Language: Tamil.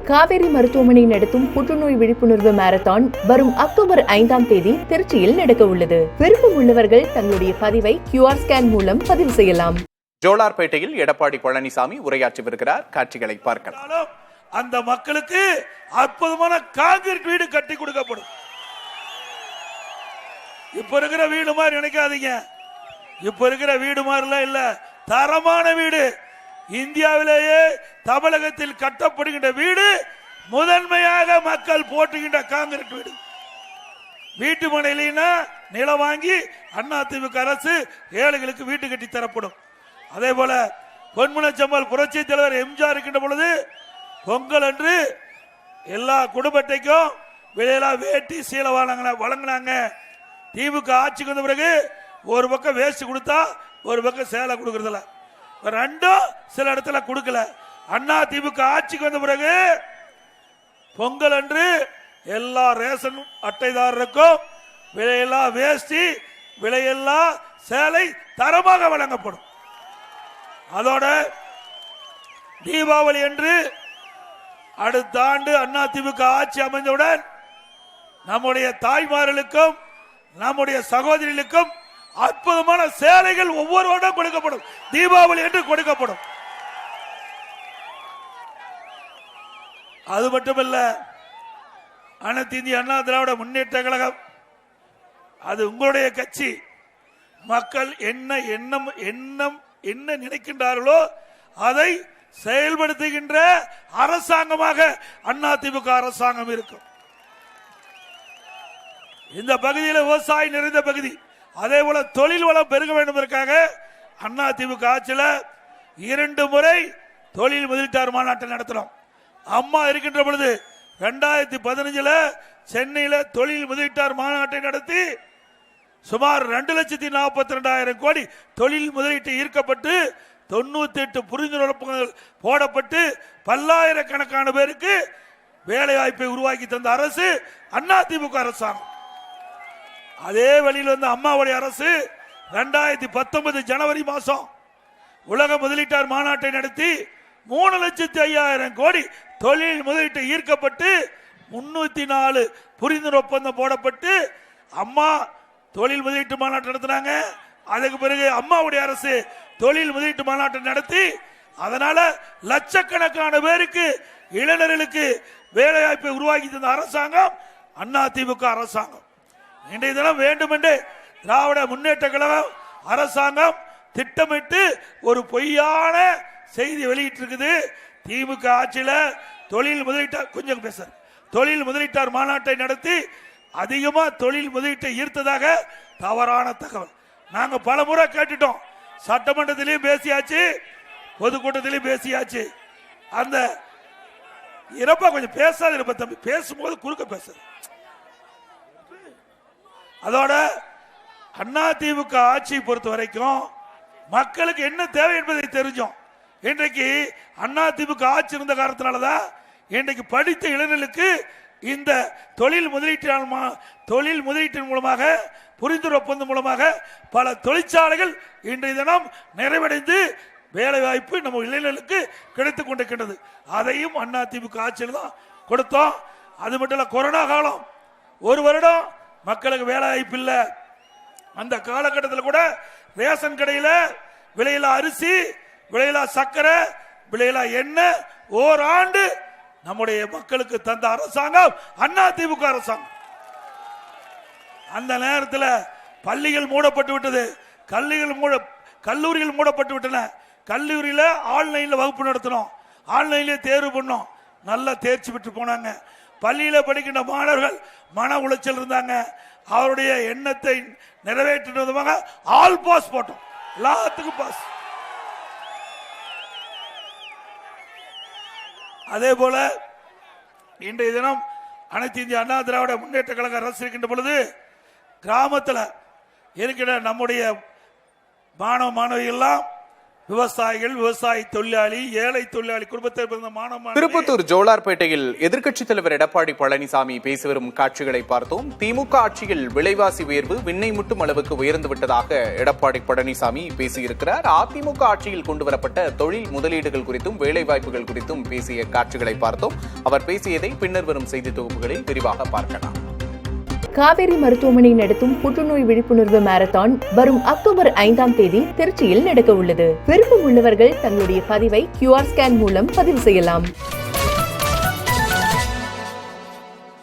காவேரி மருத்துவமனை நடத்தும் புற்றுநோய் விழிப்புணர்வு மாரத்தான் வரும் அக்டோபர் 5ஆம் தேதி திருச்சியில் நடக்க உள்ளது. விருப்பம் உள்ளவர்கள் தங்களுடைய பதிவை QR ஸ்கேன் மூலம் பதிவு செய்யலாம். ஜோலார்பேட்டையில் எடப்பாடி பழனிசாமி உரையாற்றி வருகிறார். காட்சிகளை பார்க்கலாம். அந்த மக்களுக்கு அற்புதமான கான்கிரீட் வீடு கட்டி கொடுக்கப்படும். இப்ப இருக்கிற வீடு மாதிரி நினைக்காதீங்க. இப்ப இருக்கிற வீடு மாதிரிலாம் இல்ல, தரமான வீடு. இந்தியாவிலேயே தமிழகத்தில் கட்டப்படுகின்ற வீடு முதன்மையாக மக்கள் போட்டுகின்ற கான்கிரீட் வீடு. வீட்டு மனையினா நிலம் வாங்கி அதிமுக அரசு ஏழைகளுக்கு வீட்டு கட்டி தரப்படும். அதே போல பொன்முனச்சம்பல் புரட்சி தலைவர் எம்ஜிஆர் இருக்கின்ற பொழுது பொங்கல் அன்று எல்லா குடும்பத்தைக்கும் விலையிலா வேட்டி சீலை வழங்கினாங்க. திமுக ஆட்சிக்கு வந்த பிறகு ஒரு பக்கம் வேஷ்டி கொடுத்தா ஒரு பக்கம் சேலை கொடுக்கறதில்ல, ரெண்டும் சில இடத்துல கொடுக்கல. அண்ணா திமுக ஆட்சிக்கு வந்த பிறகு பொங்கல் அன்று எல்லா ரேஷன் அட்டைதாரருக்கும் விலையில்லா வேஷ்டி விலையில்லா சேலை தரமாக வழங்கப்படும். அதோட தீபாவளி அன்று அடுத்த ஆண்டு அண்ணா திமுக ஆட்சி அமைந்தவுடன் நம்முடைய தாய்மார்களுக்கும் நம்முடைய சகோதரிகளுக்கும் அற்புதமான சேலைகள் ஒவ்வொரு வருடம் கொடுக்கப்படும். தீபாவளி என்று கொடுக்கப்படும். அது மட்டுமல்ல, அனைத்து இந்திய அண்ணா திராவிட முன்னேற்ற கழகம் அது உங்களுடைய கட்சி. மக்கள் என்ன நினைக்கின்றார்களோ அதை செயல்படுத்துகின்ற அரசாங்கமாக அதிமுக அரசாங்கம் இருக்கும். இந்த பகுதியில் விவசாயம் நிறைந்த பகுதி. அதே போல தொழில் வளம் பெருக வேண்டும் என்பதற்காக அதிமுக ஆட்சியில் 2 முறை தொழில் முதலீட்டாளர் மாநாட்டை நடத்தினோம். அம்மா இருக்கின்ற பொழுது 2015 சென்னையில் தொழில் முதலீட்டாளர் மாநாட்டை நடத்தி சுமார் 2,42,000 கோடி தொழில் முதலீட்டு ஈர்க்கப்பட்டு 98 புரிந்துணர்வுகள் போடப்பட்டு பல்லாயிரக்கணக்கான பேருக்கு வேலை வாய்ப்பை உருவாக்கி தந்த அரசு அதிமுக அரசாங்கம். அதே வழியில் வந்த அம்மாவுடைய அரசு 2019 ஜனவரி மாதம் உலக முதலீட்டாளர் மாநாட்டை நடத்தி 3,05,000 கோடி தொழில் முதலீட்டை ஈர்க்கப்பட்டு 304 புரிந்துணர்வு ஒப்பந்தம் போடப்பட்டு அம்மா தொழில் முதலீட்டு மாநாட்டை நடத்தினாங்க. அதுக்கு பிறகு அம்மாவுடைய அரசு தொழில் முதலீட்டு மாநாட்டை நடத்தி அதனால லட்சக்கணக்கான பேருக்கு இளைஞர்களுக்கு வேலை வாய்ப்பை உருவாக்கி தந்த அரசாங்கம் அதிமுக அரசாங்கம். இன்றைய தினம் வேண்டுமென்று திராவிட முன்னேற்ற கழகம் அரசாங்கம் திட்டமிட்டு ஒரு பொய்யான செய்தி வெளியிட்டிருக்குது. திமுக ஆட்சியில் தொழில் முதலீட்டார் கொஞ்சம் பேச தொழில் முதலீட்டார் மாநாட்டை நடத்தி அதிகமா தொழில் முதலீட்டை ஈர்த்ததாக தவறான தகவல். நாங்க பல முறை கேட்டுட்டோம். சட்டமன்றத்திலையும் பேசியாச்சு, பொதுக்கூட்டத்திலையும் பேசியாச்சு. அந்த இறப்பா கொஞ்சம் பேசாத இருப்ப தம்பி, பேசும்போது குறுக்க பேசுறது. அதோட அதிமுக ஆட்சியை பொறுத்த வரைக்கும் மக்களுக்கு என்ன தேவை என்பதை தெரிஞ்சோம். இன்றைக்கு அதிமுக ஆட்சி இருந்த காரணத்தினாலதான் இன்றைக்கு படித்த இளைஞர்களுக்கு இந்த தொழில் முதலீட்டின் மூலமாக புரிந்துணர்வு ஒப்பந்தம் மூலமாக பல தொழிற்சாலைகள் இன்றைய தினம் நிறைவடைந்து வேலை வாய்ப்பு நம்ம இளைஞர்களுக்கு கிடைத்துக் கொண்டிருக்கின்றது. அதையும் அதிமுக ஆட்சியில் தான் கொடுத்தோம். அது மட்டும் இல்ல, கொரோனா காலம் 1 வருடம் மக்களுக்கு வேலை வாய்ப்பு இல்லை. அந்த காலகட்டத்தில் கூட ரேஷன் கடையில் விலையில்லா அரிசி, விலையில்லா சர்க்கரை, விலையில்லா எண்ணெய் ஓராண்டு நம்முடைய மக்களுக்கு தந்த அரசாங்கம் அதிமுக அரசாங்கம். அந்த நேரத்தில் பள்ளிகள் மூடப்பட்டு விட்டது, கல்லூரிகள் மூடப்பட்டு விட்டன. கல்லூரியில் ஆன்லைன்ல வகுப்பு நடத்தினோம், ஆன்லைன்ல தேர்வு பண்ணோம், நல்லா தேர்ச்சி பெற்று போனாங்க. பள்ளியில் படிக்கின்ற மாணவர்கள் மன உளைச்சல் இருந்தாங்க. அவருடைய எண்ணத்தை நிறைவேற்றுவதாக ஆல் பாஸ் போட்டோம், எல்லாத்துக்கும் பாஸ். அதே போல இன்றைய தினம் அனைத்து இந்திய அண்ணா திராவிட முன்னேற்ற கழக அரசு இருக்கின்ற பொழுது கிராமத்தில் இருக்கிற நம்முடைய மாணவ மாணவிகள் எல்லாம் விவசாயிகள், விவசாய தொழிலாளி, ஏழை தொழிலாளி குடும்பத்தை பிறந்த மாணவ திருப்பத்தூர் ஜோலார்பேட்டையில் எதிர்க்கட்சித் தலைவர் எடப்பாடி பழனிசாமி பேசி வரும் காட்சிகளை பார்த்தோம். திமுக ஆட்சியில் விலைவாசி உயர்வு விண்ணை முட்டும் அளவுக்கு உயர்ந்து விட்டதாக எடப்பாடி பழனிசாமி பேசியிருக்கிறார். அதிமுக ஆட்சியில் கொண்டுவரப்பட்ட தொழில் முதலீடுகள் குறித்தும் வேலைவாய்ப்புகள் குறித்தும் பேசிய காட்சிகளை பார்த்தோம். அவர் பேசியதை பின்னர் வரும் செய்தி தொகுப்புகளில் விரிவாக பார்க்கலாம். காவேரி மருத்துவமனை நடத்தும் புற்றுநோய் விழிப்புணர்வு மாரத்தான் வரும் அக்டோபர் 5ஆம் தேதி திருச்சியில் நடக்க உள்ளது. விருப்பம் உள்ளவர்கள் தங்களுடைய பதிவை QR ஸ்கேன் மூலம் பதிவு செய்யலாம்.